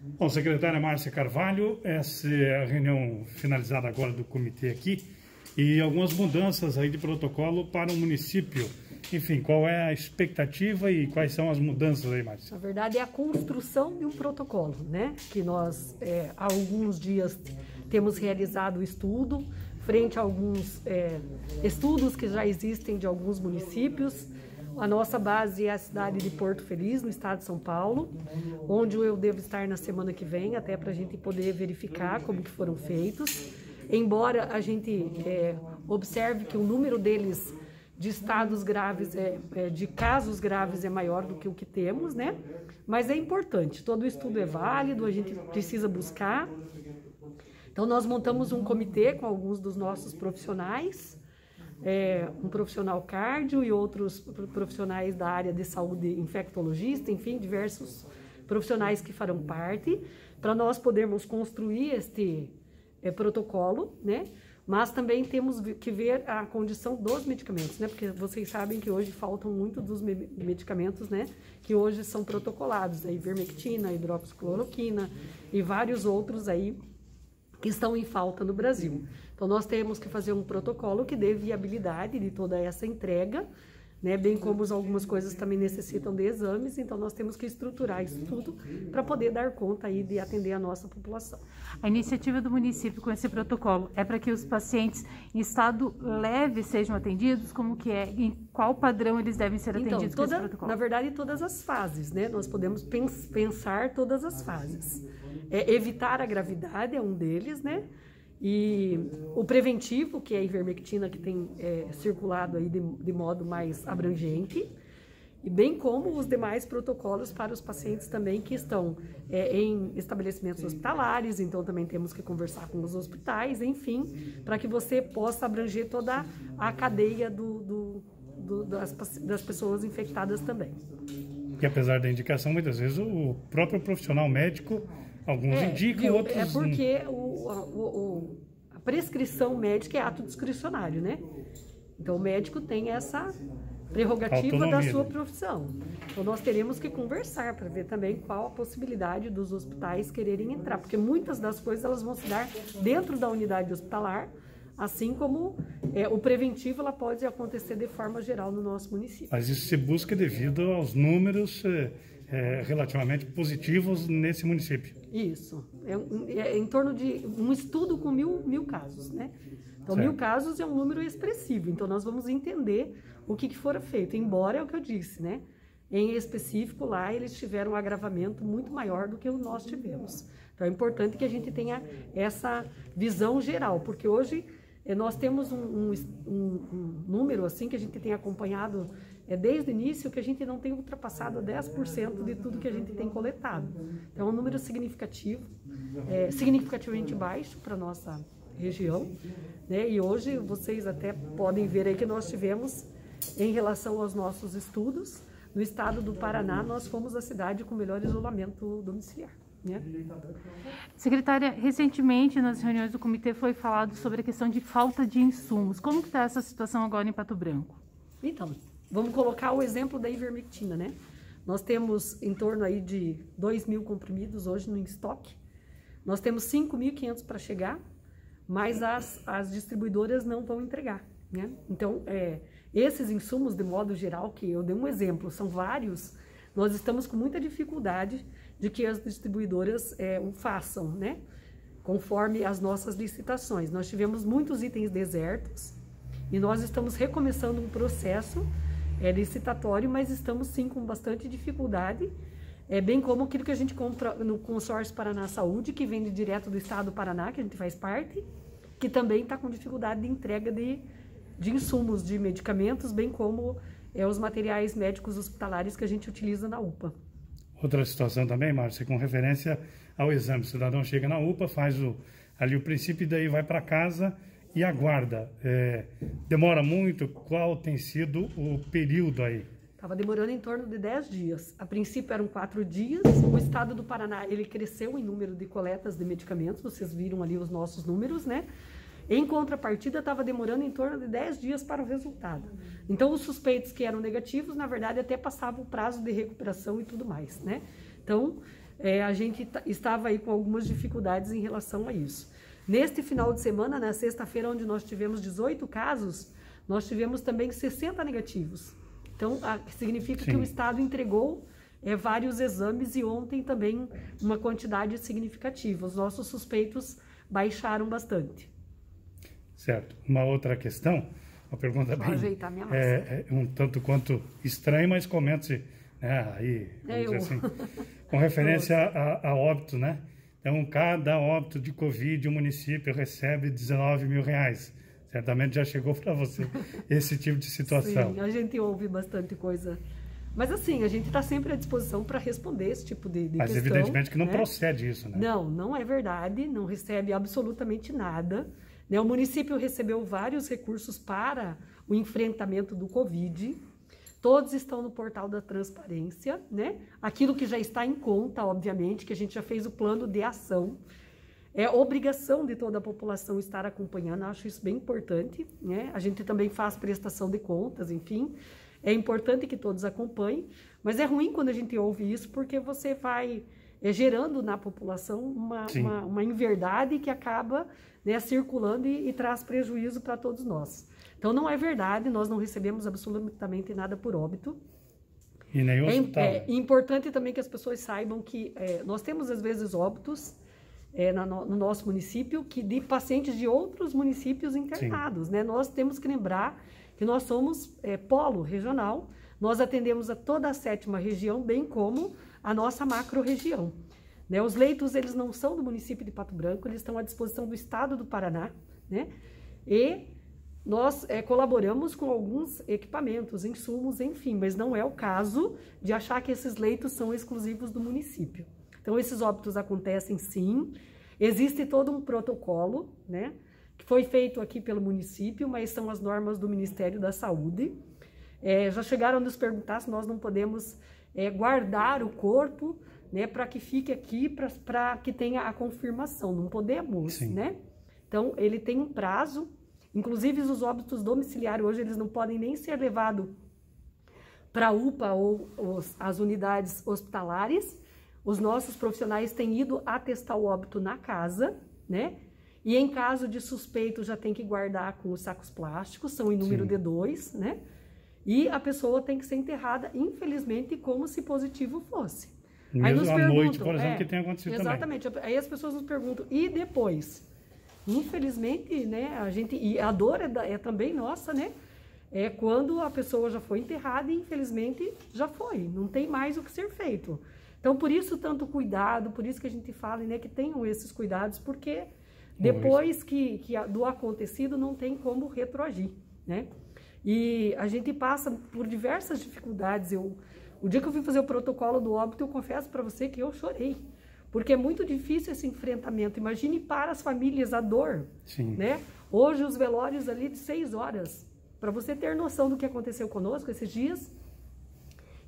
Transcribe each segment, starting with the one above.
Bom, secretária Márcia Carvalho, essa é a reunião finalizada agora do comitê aqui e algumas mudanças aí de protocolo para o município. Enfim, qual é a expectativa e quais são as mudanças aí, Márcia? Na verdade, é a construção de um protocolo, né? Que nós, há alguns dias, temos realizado o estudo, frente a alguns estudos que já existem de alguns municípios. A nossa base é a cidade de Porto Feliz, no estado de São Paulo, onde eu devo estar na semana que vem, até para a gente poder verificar como que foram feitos. Embora a gente observe que o número deles de estados graves, de casos graves é maior do que o que temos, né? Mas é importante, todo estudo é válido, a gente precisa buscar. Então nós montamos um comitê com alguns dos nossos profissionais, um profissional cardio e outros profissionais da área de saúde, infectologista, enfim, diversos profissionais que farão parte, para nós podermos construir este protocolo, né? Mas também temos que ver a condição dos medicamentos, né? Porque vocês sabem que hoje faltam muito dos medicamentos, né? Que hoje são protocolados, a ivermectina, a hidroxicloroquina e vários outros aí que estão em falta no Brasil. Então, nós temos que fazer um protocolo que dê viabilidade de toda essa entrega, né? Bem como algumas coisas também necessitam de exames, então nós temos que estruturar isso tudo para poder dar conta aí de atender a nossa população. A iniciativa do município com esse protocolo é para que os pacientes em estado leve sejam atendidos? Como que é? Em qual padrão eles devem ser atendidos com esse protocolo? Na verdade, todas as fases, né? Nós podemos pensar todas as fases. Evitar a gravidade é um deles, né? E o preventivo, que é a ivermectina, que tem circulado aí de modo mais abrangente, e bem como os demais protocolos para os pacientes também que estão em estabelecimentos hospitalares, então também temos que conversar com os hospitais, enfim, para que você possa abranger toda a cadeia das pessoas infectadas também. E apesar da indicação, muitas vezes o próprio profissional médico, alguns indicam, outros não. Porque a prescrição médica é ato discricionário, né? Então o médico tem essa prerrogativa autonomia da sua profissão. Então nós teremos que conversar para ver também qual a possibilidade dos hospitais quererem entrar, porque muitas das coisas elas vão se dar dentro da unidade hospitalar, assim como o preventivo ela pode acontecer de forma geral no nosso município. Mas isso se busca devido aos números relativamente positivos nesse município. Isso. É em torno de um estudo com mil casos, né? Então, certo. 1000 casos é um número expressivo. Então, nós vamos entender o que fora feito. Embora é o que eu disse, né? Em específico, lá eles tiveram um agravamento muito maior do que o nós tivemos. Então, é importante que a gente tenha essa visão geral, porque hoje nós temos um número assim que a gente tem acompanhado desde o início, que a gente não tem ultrapassado 10% de tudo que a gente tem coletado. Então, é um número significativo, significativamente baixo para a nossa região, né? E hoje vocês até podem ver aí que nós tivemos, em relação aos nossos estudos, no estado do Paraná, nós fomos a cidade com melhor isolamento domiciliar. Secretária, recentemente nas reuniões do comitê foi falado sobre a questão de falta de insumos. Como que está essa situação agora em Pato Branco? Então, vamos colocar o exemplo da ivermectina, né? Nós temos em torno aí de 2.000 comprimidos hoje no estoque. Nós temos 5.500 para chegar, mas as distribuidoras não vão entregar, né? Então, esses insumos, de modo geral, que eu dei um exemplo, são vários, nós estamos com muita dificuldade de que as distribuidoras o façam, né? Conforme as nossas licitações. Nós tivemos muitos itens desertos e nós estamos recomeçando um processo licitatório, mas estamos sim com bastante dificuldade, bem como aquilo que a gente compra no consórcio Paraná Saúde, que vem direto do estado do Paraná, que a gente faz parte, que também está com dificuldade de entrega de insumos, de medicamentos, bem como os materiais médicos hospitalares que a gente utiliza na UPA. Outra situação também, Márcia, com referência ao exame. O cidadão chega na UPA, faz ali o princípio e daí vai para casa e aguarda. Demora muito? Qual tem sido o período aí? Estava demorando em torno de 10 dias. A princípio eram 4 dias. O estado do Paraná, ele cresceu em número de coletas de medicamentos. Vocês viram ali os nossos números, né? Em contrapartida, estava demorando em torno de 10 dias para o resultado. Então, os suspeitos que eram negativos, na verdade, até passavam o prazo de recuperação e tudo mais, né? Então, a gente estava aí com algumas dificuldades em relação a isso. Neste final de semana, na sexta-feira, onde nós tivemos 18 casos, nós tivemos também 60 negativos. Então, significa que o Estado entregou vários exames e ontem também uma quantidade significativa. Os nossos suspeitos baixaram bastante. Certo. Uma outra questão, uma pergunta bem, um tanto quanto estranha, mas comente-se, né, aí, vamos dizer assim, com referência a óbito, né? Então, cada óbito de Covid, o município recebe R$19 mil. Certamente já chegou para você esse tipo de situação. Sim, a gente ouve bastante coisa. Mas assim, a gente está sempre à disposição para responder esse tipo de questão. Mas evidentemente que não procede isso, né? Não, não é verdade, não recebe absolutamente nada. Né? O município recebeu vários recursos para o enfrentamento do Covid. Todos estão no portal da transparência, né? Aquilo que já está em conta, obviamente, que a gente já fez o plano de ação. É obrigação de toda a população estar acompanhando, acho isso bem importante, né? A gente também faz prestação de contas, enfim. É importante que todos acompanhem, mas é ruim quando a gente ouve isso, porque você vai gerando na população uma inverdade que acaba, né, circulando e traz prejuízo para todos nós. Então, não é verdade, nós não recebemos absolutamente nada por óbito. E nem o hospital. É importante também que as pessoas saibam que nós temos, às vezes, óbitos no nosso município, de pacientes de outros municípios internados. Né? Nós temos que lembrar que nós somos polo regional, nós atendemos a toda a 7ª região, bem como a nossa macro-região. Né? Os leitos, eles não são do município de Pato Branco, eles estão à disposição do estado do Paraná, né? E nós colaboramos com alguns equipamentos, insumos, enfim, mas não é o caso de achar que esses leitos são exclusivos do município. Então, esses óbitos acontecem sim, existe todo um protocolo, né, que foi feito aqui pelo município, mas são as normas do Ministério da Saúde. Já chegaram a nos perguntar se nós não podemos guardar o corpo, né, para que fique aqui, para que tenha a confirmação. Não podemos, né? Então, ele tem um prazo, inclusive os óbitos domiciliares hoje, eles não podem nem ser levados para a UPA ou as unidades hospitalares. Os nossos profissionais têm ido atestar o óbito na casa, né? E em caso de suspeito já tem que guardar com os sacos plásticos, são em número de 2, né? E a pessoa tem que ser enterrada, infelizmente, como se positivo fosse. Mesmo aí nos à noite, por exemplo, que tem acontecido exatamente. Também. Aí as pessoas nos perguntam, e depois? Infelizmente, né, e a dor é também nossa, né? É quando a pessoa já foi enterrada e, infelizmente, já foi. Não tem mais o que ser feito. Então, por isso, tanto cuidado, por isso que a gente fala, né, que tenham esses cuidados, porque depois do acontecido não tem como retroagir, né? E a gente passa por diversas dificuldades. O dia que eu fui fazer o protocolo do óbito, eu confesso para você que eu chorei, porque é muito difícil esse enfrentamento. Imagine para as famílias a dor, né? Hoje os velórios ali de 6 horas, para você ter noção do que aconteceu conosco esses dias,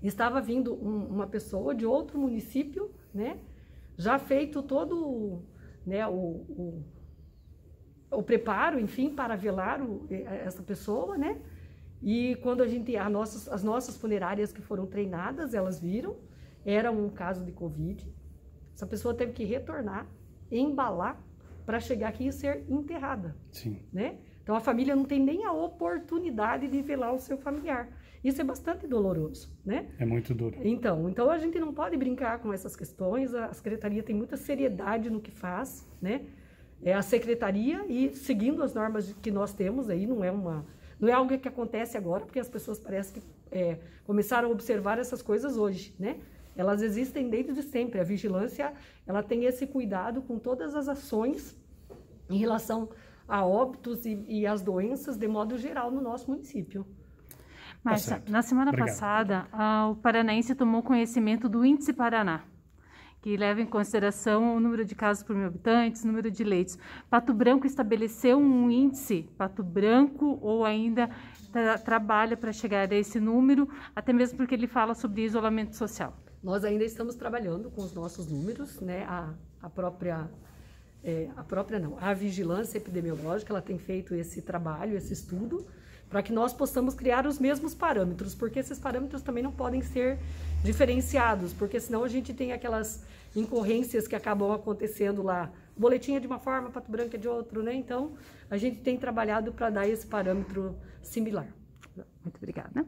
estava vindo uma pessoa de outro município, né? Já feito todo, né, o preparo, enfim, para velar essa pessoa, né? E quando as nossas funerárias que foram treinadas, elas viram, era um caso de Covid. Essa pessoa teve que retornar, embalar, para chegar aqui e ser enterrada. Né? Então a família não tem nem a oportunidade de velar o seu familiar. Isso é bastante doloroso, né? É muito duro. Então a gente não pode brincar com essas questões. A Secretaria tem muita seriedade no que faz, né? A Secretaria, e seguindo as normas que nós temos aí, não é algo que acontece agora, porque as pessoas parecem que começaram a observar essas coisas hoje, né? Elas existem desde sempre. A vigilância, ela tem esse cuidado com todas as ações em relação a óbitos e as doenças de modo geral no nosso município. Márcia, na semana passada, o paranaense tomou conhecimento do Índice Paraná, que leva em consideração o número de casos por 1.000 habitantes, o número de leitos. Pato Branco estabeleceu um índice, Pato Branco, ou ainda trabalha para chegar a esse número, até mesmo porque ele fala sobre isolamento social? Nós ainda estamos trabalhando com os nossos números, né? A vigilância epidemiológica, ela tem feito esse trabalho, esse estudo, para que nós possamos criar os mesmos parâmetros, porque esses parâmetros também não podem ser diferenciados, porque senão a gente tem aquelas incorrências que acabam acontecendo lá. Boletim é de uma forma, Pato Branco é de outro, né? Então, a gente tem trabalhado para dar esse parâmetro similar. Muito obrigada.